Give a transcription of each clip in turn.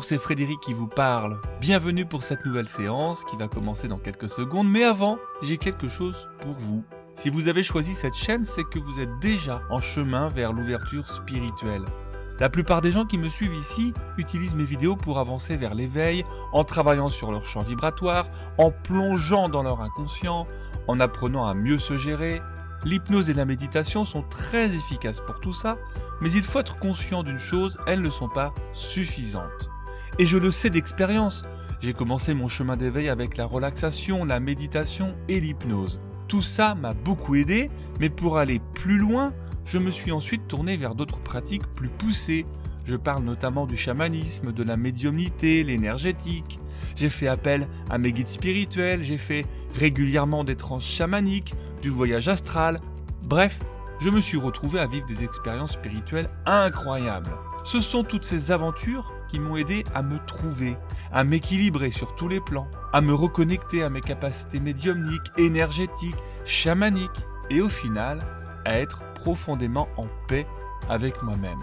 Bonjour, c'est Frédéric qui vous parle. Bienvenue pour cette nouvelle séance qui va commencer dans quelques secondes. Mais avant, j'ai quelque chose pour vous. Si vous avez choisi cette chaîne, c'est que vous êtes déjà en chemin vers l'ouverture spirituelle. La plupart des gens qui me suivent ici utilisent mes vidéos pour avancer vers l'éveil, en travaillant sur leur champ vibratoire, en plongeant dans leur inconscient, en apprenant à mieux se gérer. L'hypnose et la méditation sont très efficaces pour tout ça, mais il faut être conscient d'une chose, elles ne sont pas suffisantes. Et je le sais d'expérience, j'ai commencé mon chemin d'éveil avec la relaxation, la méditation et l'hypnose. Tout ça m'a beaucoup aidé, mais pour aller plus loin, je me suis ensuite tourné vers d'autres pratiques plus poussées. Je parle notamment du chamanisme, de la médiumnité, l'énergétique. J'ai fait appel à mes guides spirituels, j'ai fait régulièrement des transes chamaniques, du voyage astral. Bref, je me suis retrouvé à vivre des expériences spirituelles incroyables. Ce sont toutes ces aventures qui m'ont aidé à me trouver, à m'équilibrer sur tous les plans, à me reconnecter à mes capacités médiumniques, énergétiques, chamaniques et au final, à être profondément en paix avec moi-même.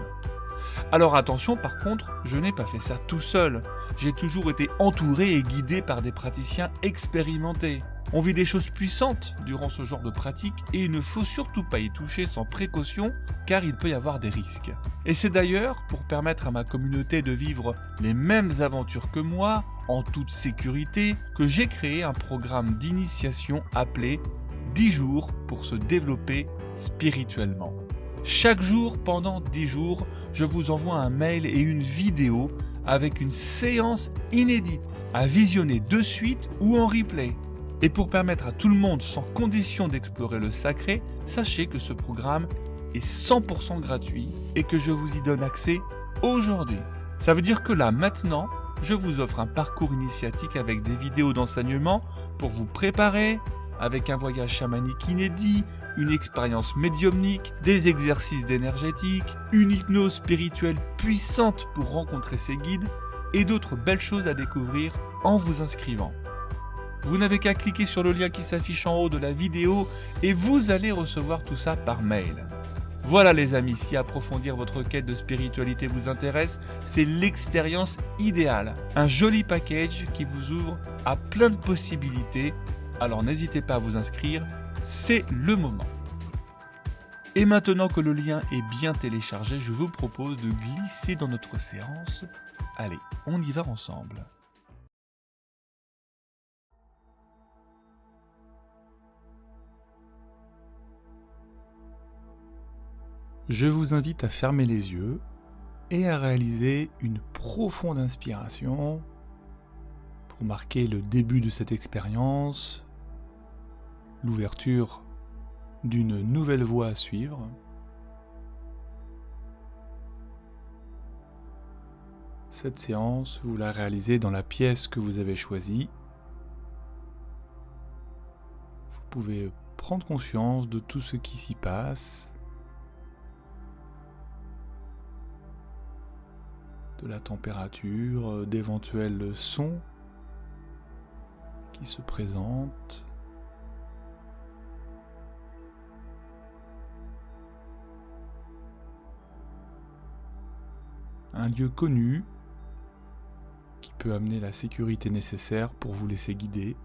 Alors attention, par contre, je n'ai pas fait ça tout seul. J'ai toujours été entouré et guidé par des praticiens expérimentés. On vit des choses puissantes durant ce genre de pratique et il ne faut surtout pas y toucher sans précaution car il peut y avoir des risques. Et c'est d'ailleurs pour permettre à ma communauté de vivre les mêmes aventures que moi, en toute sécurité, que j'ai créé un programme d'initiation appelé 10 jours pour se développer spirituellement. Chaque jour, pendant 10 jours, je vous envoie un mail et une vidéo avec une séance inédite à visionner de suite ou en replay. Et pour permettre à tout le monde sans condition d'explorer le sacré, sachez que ce programme est 100% gratuit et que je vous y donne accès aujourd'hui. Ça veut dire que là, maintenant, je vous offre un parcours initiatique avec des vidéos d'enseignement pour vous préparer, avec un voyage chamanique inédit, une expérience médiumnique, des exercices d'énergétique, une hypnose spirituelle puissante pour rencontrer ses guides et d'autres belles choses à découvrir en vous inscrivant. Vous n'avez qu'à cliquer sur le lien qui s'affiche en haut de la vidéo et vous allez recevoir tout ça par mail. Voilà les amis, si approfondir votre quête de spiritualité vous intéresse, c'est l'expérience idéale. Un joli package qui vous ouvre à plein de possibilités. Alors n'hésitez pas à vous inscrire, c'est le moment. Et maintenant que le lien est bien téléchargé, je vous propose de glisser dans notre séance. Allez, on y va ensemble. Je vous invite à fermer les yeux et à réaliser une profonde inspiration pour marquer le début de cette expérience, l'ouverture d'une nouvelle voie à suivre. Cette séance, vous la réalisez dans la pièce que vous avez choisie. Vous pouvez prendre conscience de tout ce qui s'y passe, de la température, d'éventuels sons qui se présentent. Un lieu connu qui peut amener la sécurité nécessaire pour vous laisser guider.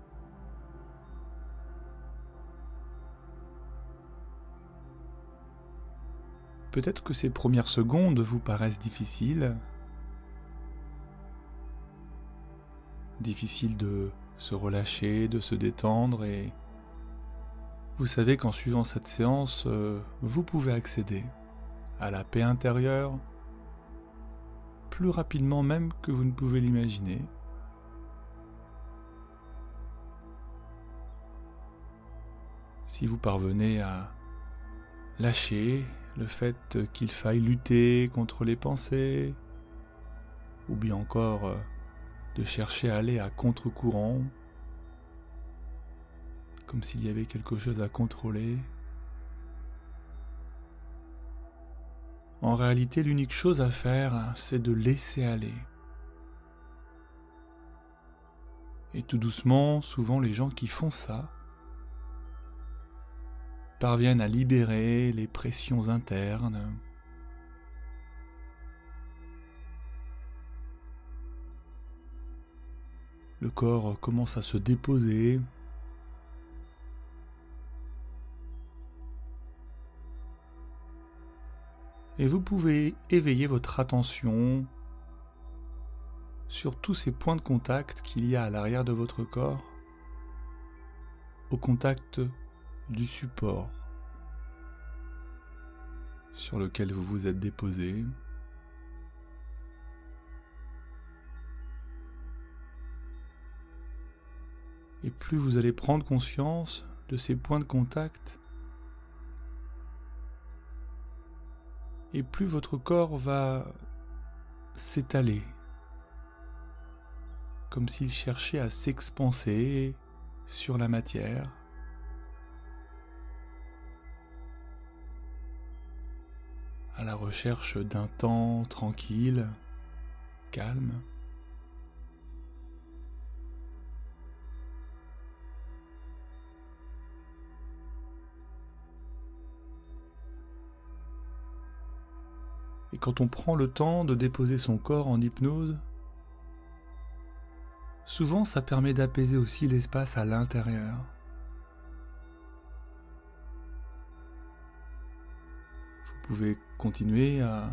Peut-être que ces premières secondes vous paraissent difficiles. Difficile de se relâcher, de se détendre et vous savez qu'en suivant cette séance, vous pouvez accéder à la paix intérieure plus rapidement même que vous ne pouvez l'imaginer. Si vous parvenez à lâcher le fait qu'il faille lutter contre les pensées, ou bien encore de chercher à aller à contre-courant, comme s'il y avait quelque chose à contrôler. En réalité, l'unique chose à faire, c'est de laisser aller. Et tout doucement, souvent les gens qui font ça parviennent à libérer les pressions internes, Le corps commence à se déposer. Et vous pouvez éveiller votre attention sur tous ces points de contact qu'il y a à l'arrière de votre corps, au contact du support sur lequel vous vous êtes déposé. Et plus vous allez prendre conscience de ces points de contact, et plus votre corps va s'étaler, comme s'il cherchait à s'expanser sur la matière. À la recherche d'un temps tranquille, calme. Et quand on prend le temps de déposer son corps en hypnose, souvent ça permet d'apaiser aussi l'espace à l'intérieur. Vous pouvez continuer à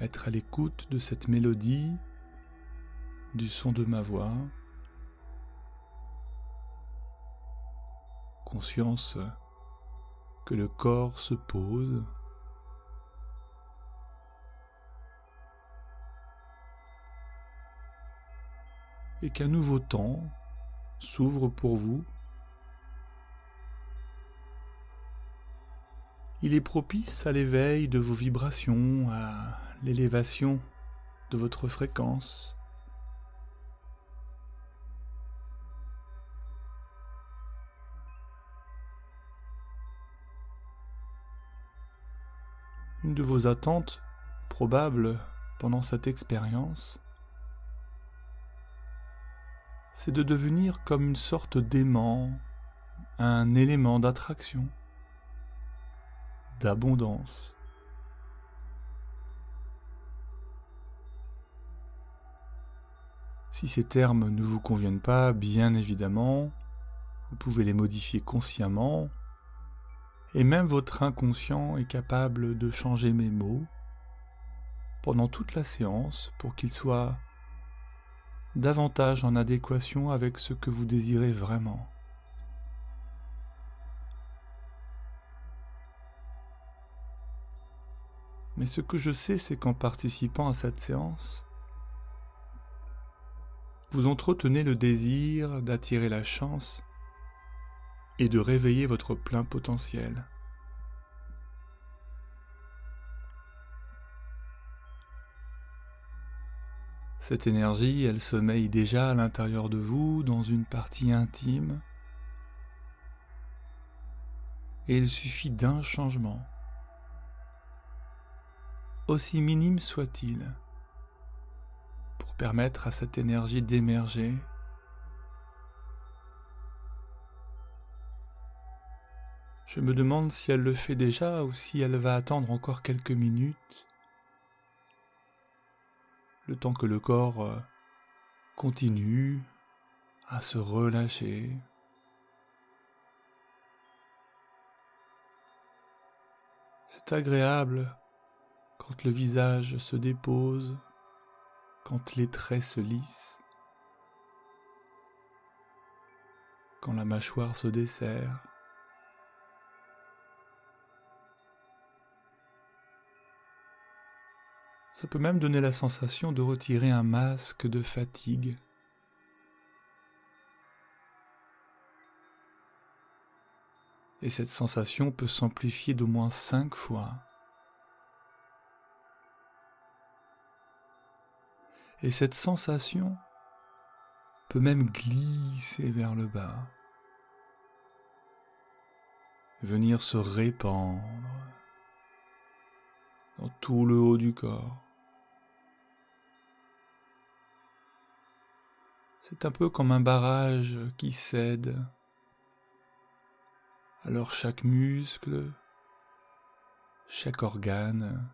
être à l'écoute de cette mélodie, du son de ma voix. Conscience que le corps se pose. Et qu'un nouveau temps s'ouvre pour vous. Il est propice à l'éveil de vos vibrations, à l'élévation de votre fréquence. Une de vos attentes probables pendant cette expérience, c'est de devenir comme une sorte d'aimant, un élément d'attraction, d'abondance. Si ces termes ne vous conviennent pas, bien évidemment, vous pouvez les modifier consciemment, et même votre inconscient est capable de changer mes mots pendant toute la séance pour qu'ils soient davantage en adéquation avec ce que vous désirez vraiment. Mais ce que je sais, c'est qu'en participant à cette séance, vous entretenez le désir d'attirer la chance et de réveiller votre plein potentiel. Cette énergie, elle sommeille déjà à l'intérieur de vous, dans une partie intime, et il suffit d'un changement, aussi minime soit-il, pour permettre à cette énergie d'émerger. Je me demande si elle le fait déjà ou si elle va attendre encore quelques minutes, le temps que le corps continue à se relâcher. C'est agréable quand le visage se dépose, quand les traits se lissent, quand la mâchoire se desserre. Ça peut même donner la sensation de retirer un masque de fatigue. Et cette sensation peut s'amplifier d'au moins 5 fois. Et cette sensation peut même glisser vers le bas, venir se répandre dans tout le haut du corps. C'est un peu comme un barrage qui cède. Alors chaque muscle, chaque organe,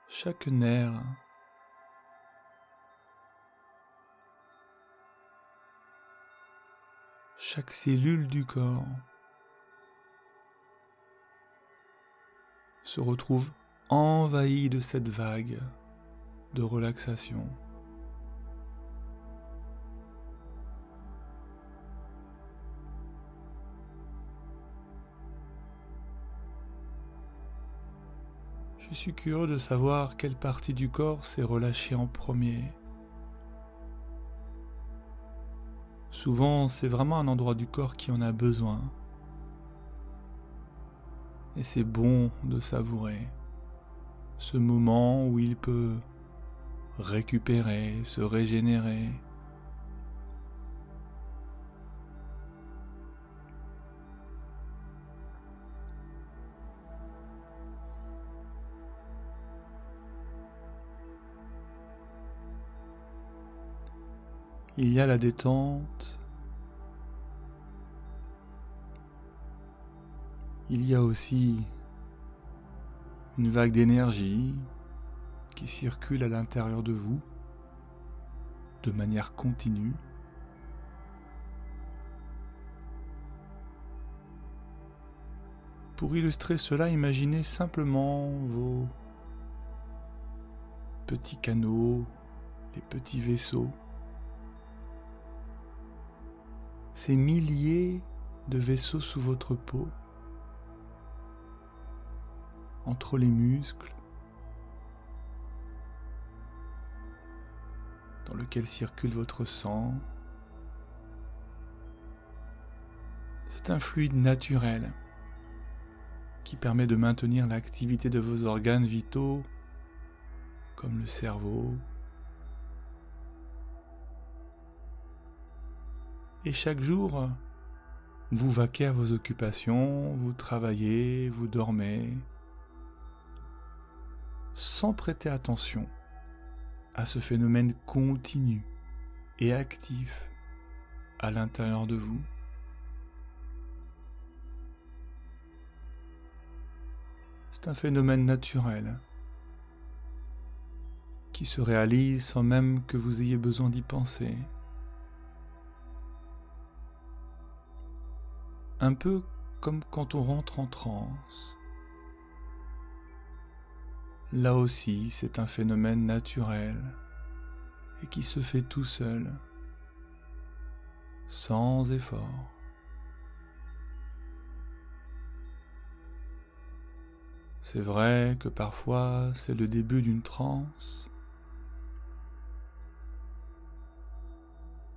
chaque nerf chaque cellule du corps se retrouve envahie de cette vague de relaxation. Je suis curieux de savoir quelle partie du corps s'est relâchée en premier. Souvent, c'est vraiment un endroit du corps qui en a besoin. Et c'est bon de savourer ce moment où il peut récupérer, se régénérer. Il y a la détente. Il y a aussi une vague d'énergie qui circule à l'intérieur de vous de manière continue. Pour illustrer cela, imaginez simplement vos petits canaux, les petits vaisseaux. Ces milliers de vaisseaux sous votre peau, entre les muscles, dans lequel circule votre sang. C'est un fluide naturel qui permet de maintenir l'activité de vos organes vitaux, comme le cerveau. Et chaque jour, vous vaquez à vos occupations, vous travaillez, vous dormez, sans prêter attention à ce phénomène continu et actif à l'intérieur de vous. C'est un phénomène naturel qui se réalise sans même que vous ayez besoin d'y penser. Un peu comme quand on rentre en transe. Là aussi, c'est un phénomène naturel et qui se fait tout seul, sans effort. C'est vrai que parfois c'est le début d'une transe,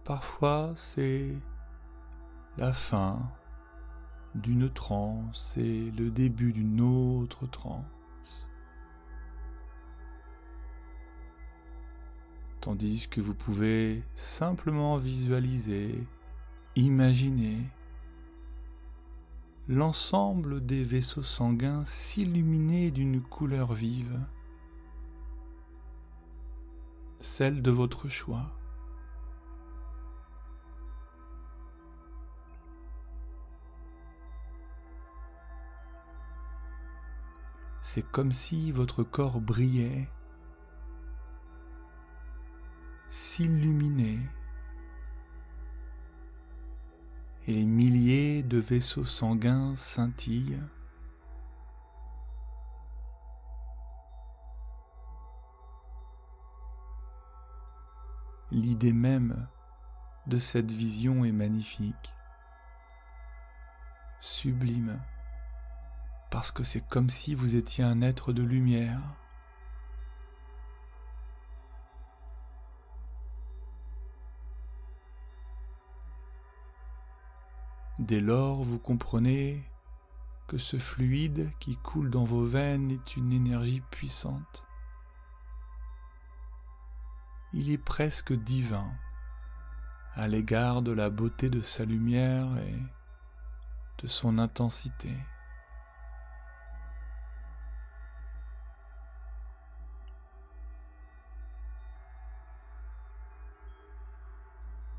parfois c'est la fin d'une transe et le début d'une autre transe. Tandis que vous pouvez simplement visualiser, imaginer l'ensemble des vaisseaux sanguins s'illuminer d'une couleur vive, celle de votre choix. C'est comme si votre corps brillait, s'illuminait, et les milliers de vaisseaux sanguins scintillent. L'idée même de cette vision est magnifique, sublime, parce que c'est comme si vous étiez un être de lumière. Dès lors, vous comprenez que ce fluide qui coule dans vos veines est une énergie puissante. Il est presque divin à l'égard de la beauté de sa lumière et de son intensité.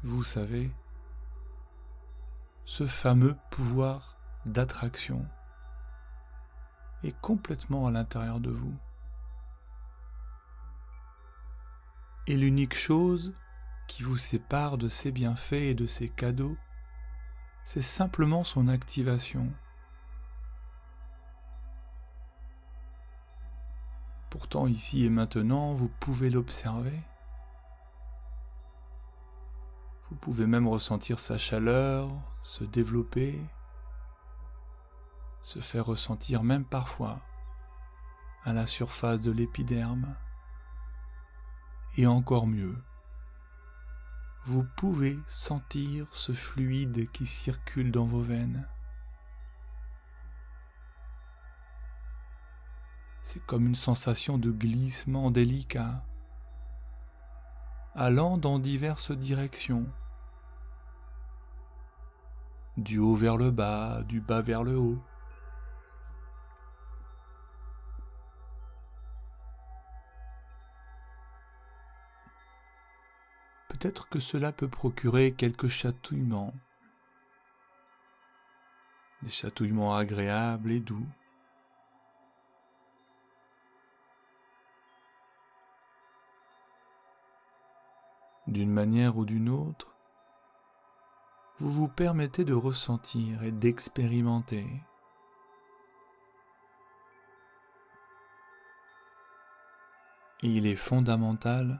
Vous savez, ce fameux pouvoir d'attraction est complètement à l'intérieur de vous. Et l'unique chose qui vous sépare de ces bienfaits et de ces cadeaux, c'est simplement son activation. Pourtant, ici et maintenant, vous pouvez l'observer. Vous pouvez même ressentir sa chaleur, se développer, se faire ressentir même parfois à la surface de l'épiderme. Et encore mieux, vous pouvez sentir ce fluide qui circule dans vos veines. C'est comme une sensation de glissement délicat, allant dans diverses directions, du haut vers le bas, du bas vers le haut. Peut-être que cela peut procurer quelques chatouillements, des chatouillements agréables et doux. D'une manière ou d'une autre, vous vous permettez de ressentir et d'expérimenter. Et il est fondamental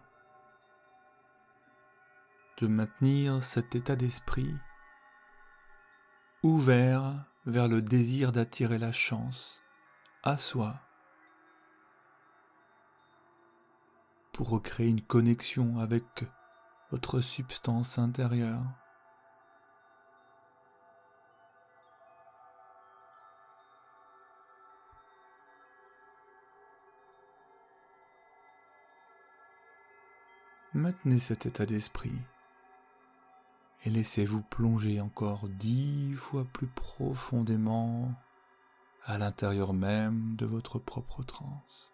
de maintenir cet état d'esprit ouvert vers le désir d'attirer la chance à soi pour recréer une connexion avec votre substance intérieure. Maintenez cet état d'esprit et laissez-vous plonger encore 10 fois plus profondément à l'intérieur même de votre propre transe.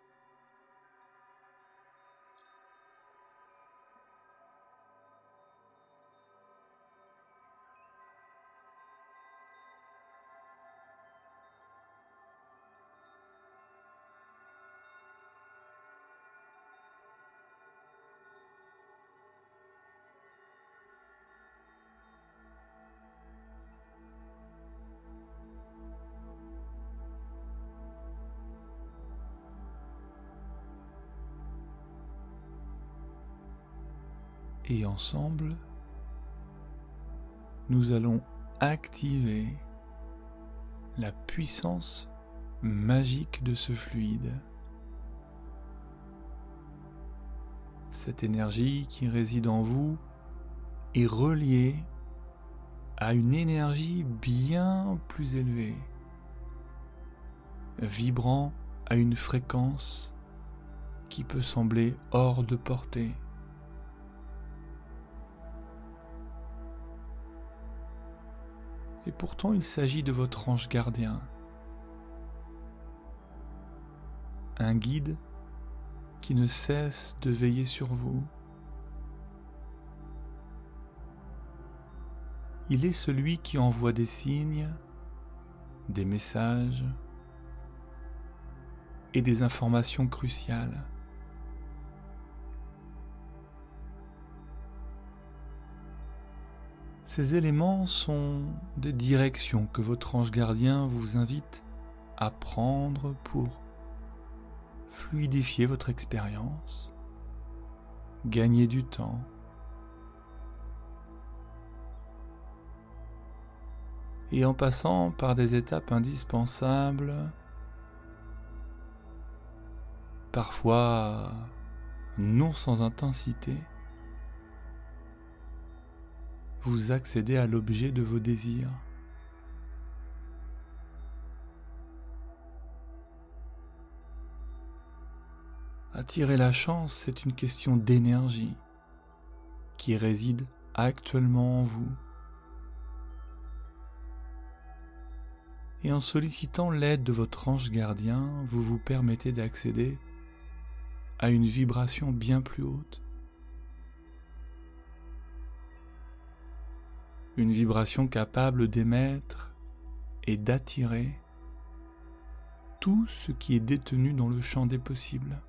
Et ensemble, nous allons activer la puissance magique de ce fluide. Cette énergie qui réside en vous est reliée à une énergie bien plus élevée, vibrant à une fréquence qui peut sembler hors de portée. Et pourtant, il s'agit de votre ange gardien, un guide qui ne cesse de veiller sur vous. Il est celui qui envoie des signes, des messages et des informations cruciales. Ces éléments sont des directions que votre ange gardien vous invite à prendre pour fluidifier votre expérience, gagner du temps, et en passant par des étapes indispensables, parfois non sans intensité, vous accédez à l'objet de vos désirs. Attirer la chance, c'est une question d'énergie qui réside actuellement en vous. Et en sollicitant l'aide de votre ange gardien, vous vous permettez d'accéder à une vibration bien plus haute. Une vibration capable d'émettre et d'attirer tout ce qui est détenu dans le champ des possibles.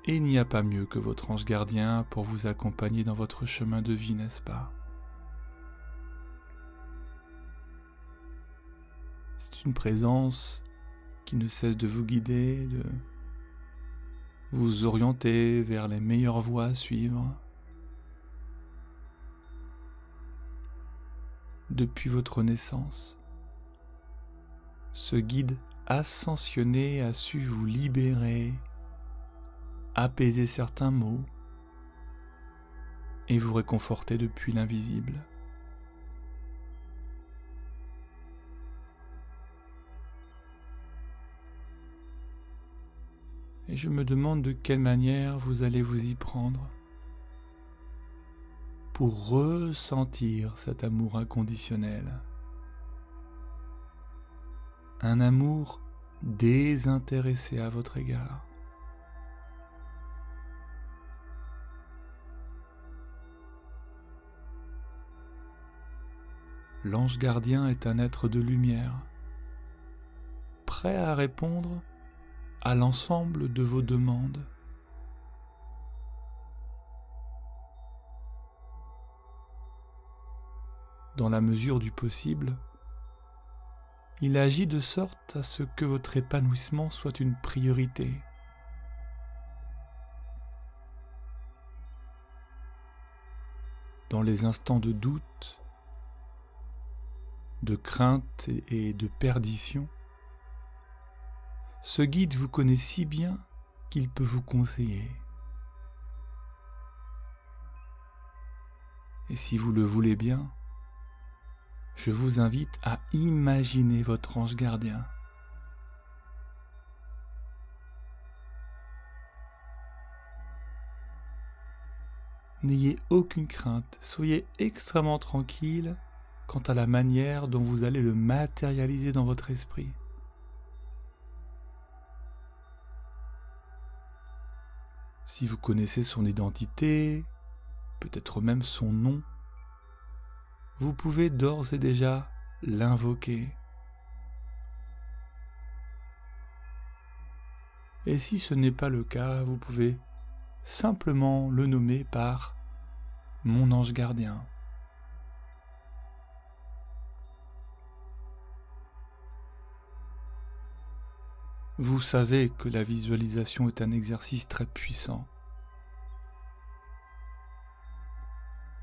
Et il n'y a pas mieux que votre ange gardien pour vous accompagner dans votre chemin de vie, n'est-ce pas? C'est une présence qui ne cesse de vous guider, de vous orienter vers les meilleures voies à suivre. Depuis votre naissance, ce guide ascensionné a su vous libérer, apaiser certains maux et vous réconforter depuis l'invisible. Et je me demande de quelle manière vous allez vous y prendre pour ressentir cet amour inconditionnel. Un amour désintéressé à votre égard. L'ange gardien est un être de lumière, prêt à répondre à l'ensemble de vos demandes. Dans la mesure du possible, il agit de sorte à ce que votre épanouissement soit une priorité. Dans les instants de doute, de crainte et de perdition, ce guide vous connaît si bien qu'il peut vous conseiller. Et si vous le voulez bien, je vous invite à imaginer votre ange gardien. N'ayez aucune crainte, soyez extrêmement tranquille quant à la manière dont vous allez le matérialiser dans votre esprit. Si vous connaissez son identité, peut-être même son nom, vous pouvez d'ores et déjà l'invoquer. Et si ce n'est pas le cas, vous pouvez simplement le nommer par « mon ange gardien ». Vous savez que la visualisation est un exercice très puissant.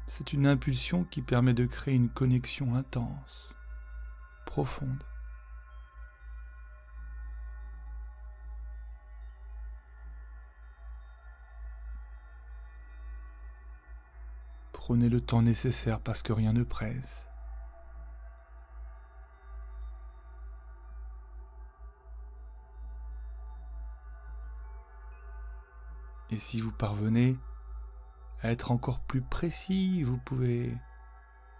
C'est une impulsion qui permet de créer une connexion intense, profonde. Prenez le temps nécessaire parce que rien ne presse. Et si vous parvenez à être encore plus précis, vous pouvez,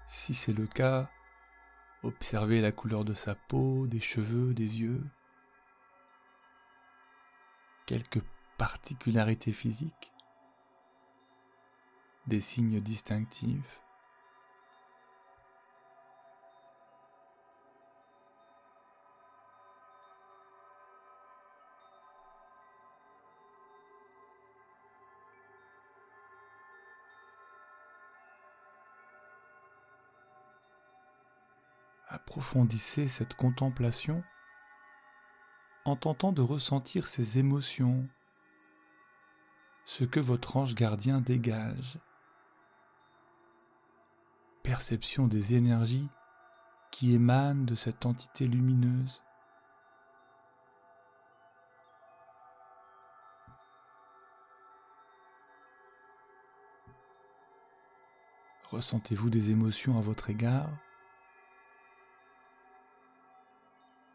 si c'est le cas, observer la couleur de sa peau, des cheveux, des yeux, quelques particularités physiques, des signes distinctifs. Approfondissez cette contemplation en tentant de ressentir ces émotions, ce que votre ange gardien dégage. Perception des énergies qui émanent de cette entité lumineuse. Ressentez-vous des émotions à votre égard?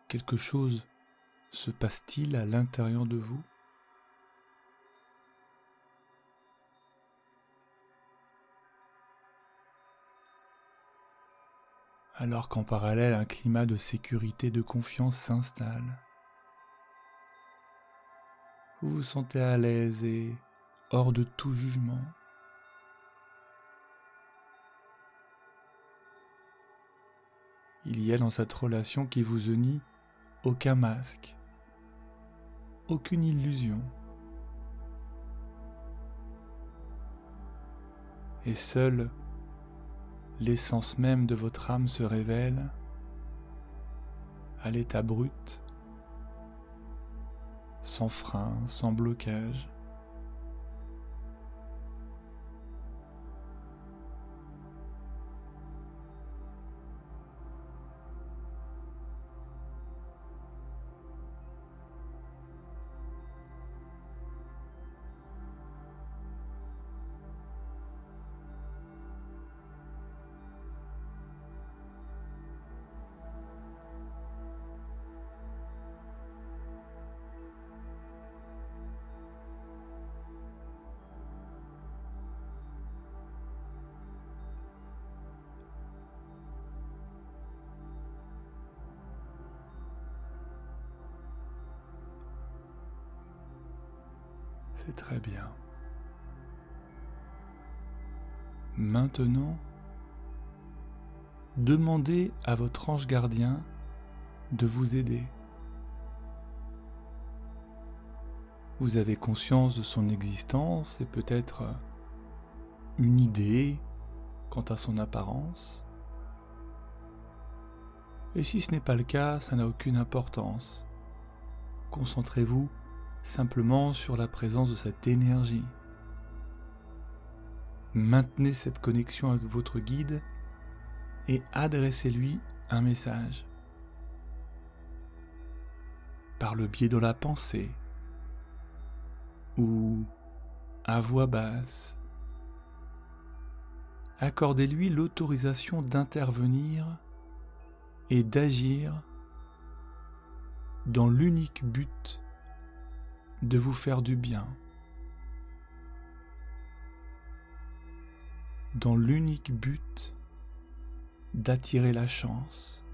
Quelque chose se passe-t-il à l'intérieur de vous? Alors qu'en parallèle, un climat de sécurité et de confiance s'installe. Vous vous sentez à l'aise et hors de tout jugement. Il y a dans cette relation qui vous unit aucun masque, aucune illusion. et seule l'essence même de votre âme se révèle à l'état brut, sans frein, sans blocage. C'est très bien. Maintenant, demandez à votre ange gardien de vous aider. Vous avez conscience de son existence et peut-être une idée quant à son apparence. Et si ce n'est pas le cas, ça n'a aucune importance. Concentrez-vous simplement sur la présence de cette énergie. Maintenez cette connexion avec votre guide et adressez-lui un message. Par le biais de la pensée ou à voix basse. Accordez-lui l'autorisation d'intervenir et d'agir dans l'unique but de vous faire du bien, dans l'unique but d'attirer la chance.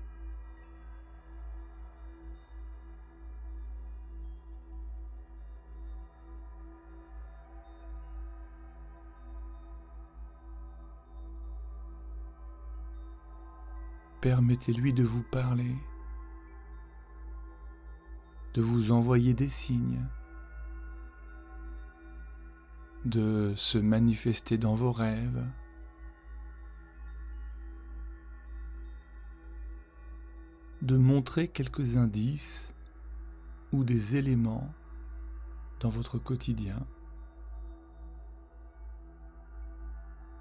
Permettez-lui de vous parler, de vous envoyer des signes, de se manifester dans vos rêves, de montrer quelques indices ou des éléments dans votre quotidien,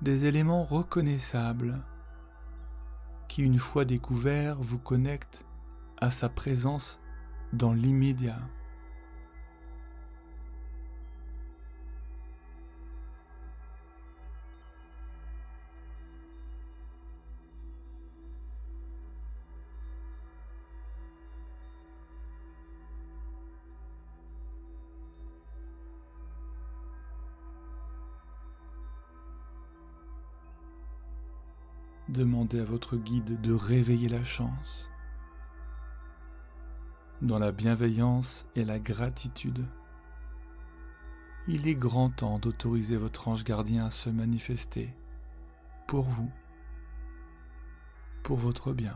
des éléments reconnaissables qui, une fois découverts, vous connectent à sa présence dans l'immédiat. Demandez à votre guide de réveiller la chance, dans la bienveillance et la gratitude. Il est grand temps d'autoriser votre ange gardien à se manifester pour vous, pour votre bien.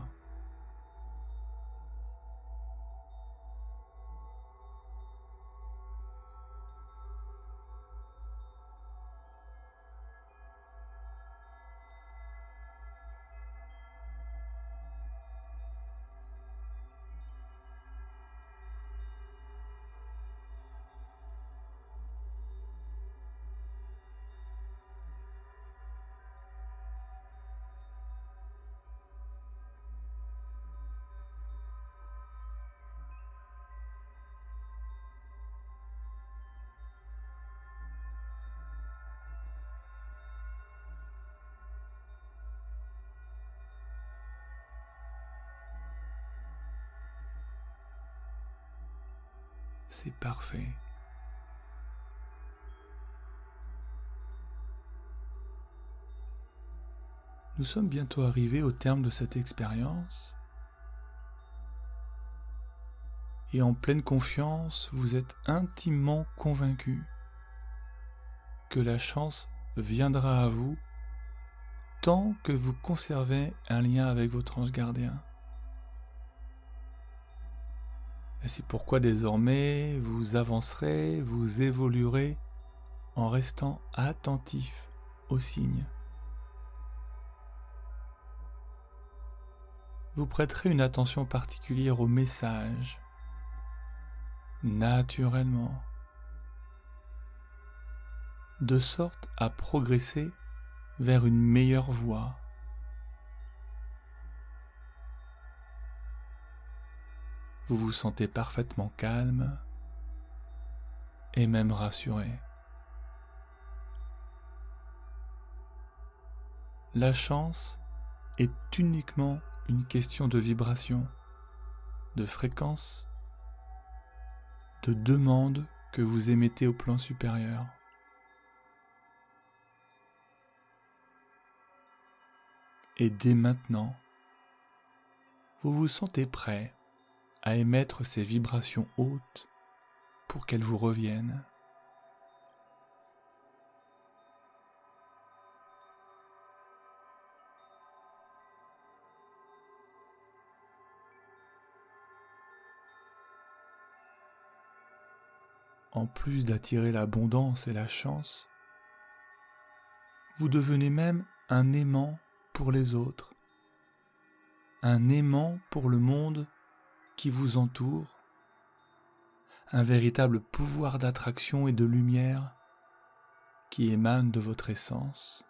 C'est parfait. Nous sommes bientôt arrivés au terme de cette expérience et en pleine confiance, vous êtes intimement convaincu que la chance viendra à vous tant que vous conservez un lien avec votre ange gardien. Et c'est pourquoi désormais vous avancerez, vous évoluerez en restant attentif aux signes, vous prêterez une attention particulière aux messages, naturellement, de sorte à progresser vers une meilleure voie. Vous vous sentez parfaitement calme et même rassuré. La chance est uniquement une question de vibration, de fréquence, de demande que vous émettez au plan supérieur. Et dès maintenant, vous vous sentez prêt à émettre ces vibrations hautes pour qu'elles vous reviennent. En plus d'attirer l'abondance et la chance, vous devenez même un aimant pour les autres, un aimant pour le monde qui vous entoure, un véritable pouvoir d'attraction et de lumière qui émane de votre essence.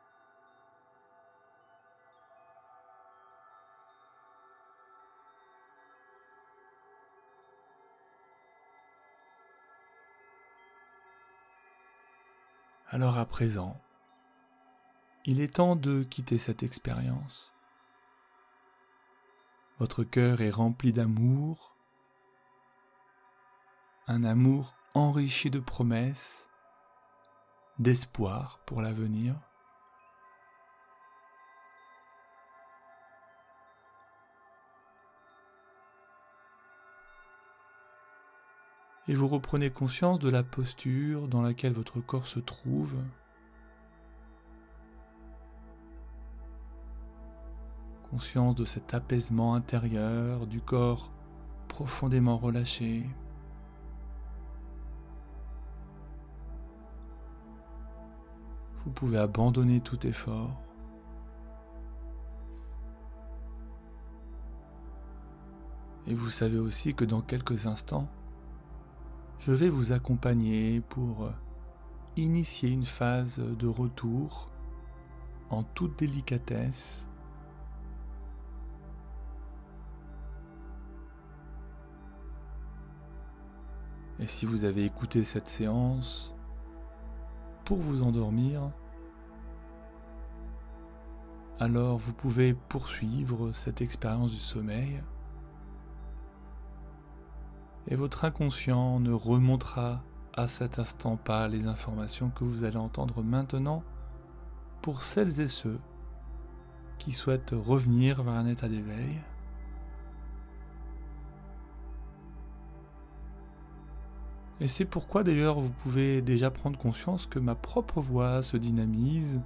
Alors à présent, il est temps de quitter cette expérience. Votre cœur est rempli d'amour, un amour enrichi de promesses, d'espoir pour l'avenir. Et vous reprenez conscience de la posture dans laquelle votre corps se trouve. Conscience de cet apaisement intérieur, du corps profondément relâché. Vous pouvez abandonner tout effort. Et vous savez aussi que dans quelques instants, je vais vous accompagner pour initier une phase de retour en toute délicatesse. Et si vous avez écouté cette séance pour vous endormir, alors vous pouvez poursuivre cette expérience du sommeil et votre inconscient ne remontera à cet instant pas les informations que vous allez entendre maintenant pour celles et ceux qui souhaitent revenir vers un état d'éveil. Et c'est pourquoi d'ailleurs vous pouvez déjà prendre conscience que ma propre voix se dynamise.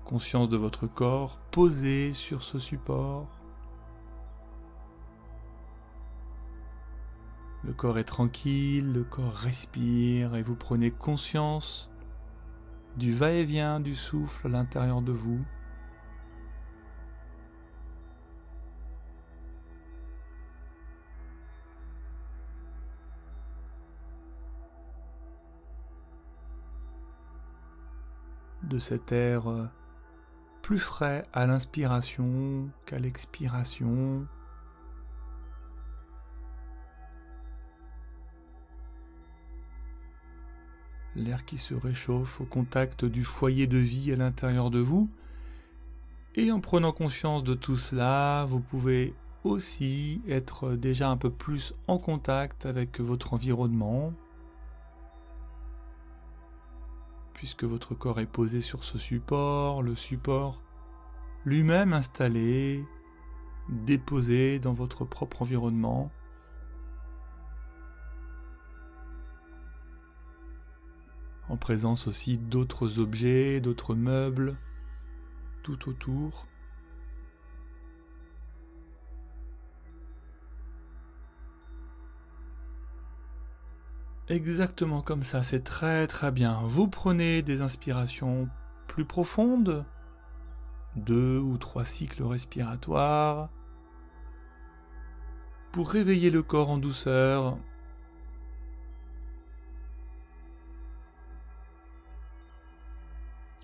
Conscience de votre corps posé sur ce support. Le corps est tranquille, le corps respire et vous prenez conscience du va-et-vient du souffle à l'intérieur de vous. De cet air plus frais à l'inspiration qu'à l'expiration. L'air qui se réchauffe au contact du foyer de vie à l'intérieur de vous. Et en prenant conscience de tout cela, vous pouvez aussi être déjà un peu plus en contact avec votre environnement, puisque votre corps est posé sur ce support, le support lui-même installé, déposé dans votre propre environnement. En présence aussi d'autres objets, d'autres meubles, tout autour. Exactement comme ça, c'est très très bien. Vous prenez des inspirations plus profondes, 2 ou 3 cycles respiratoires, pour réveiller le corps en douceur.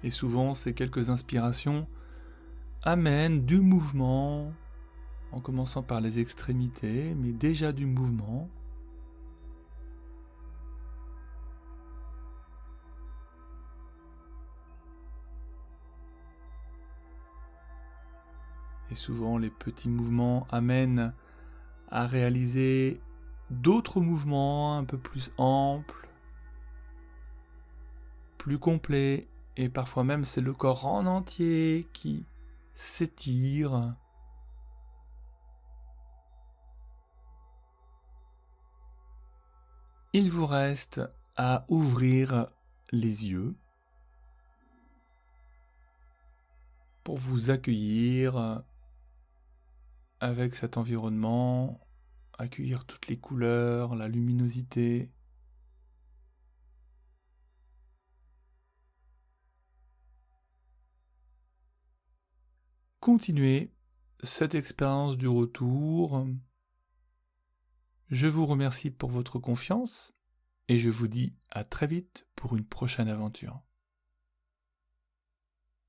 Et souvent, ces quelques inspirations amènent du mouvement, en commençant par les extrémités, mais déjà du mouvement. Et souvent, les petits mouvements amènent à réaliser d'autres mouvements un peu plus amples, plus complets, et parfois même c'est le corps en entier qui s'étire. Il vous reste à ouvrir les yeux pour vous accueillir avec cet environnement, accueillir toutes les couleurs, la luminosité. Continuez cette expérience du retour. Je vous remercie pour votre confiance et je vous dis à très vite pour une prochaine aventure.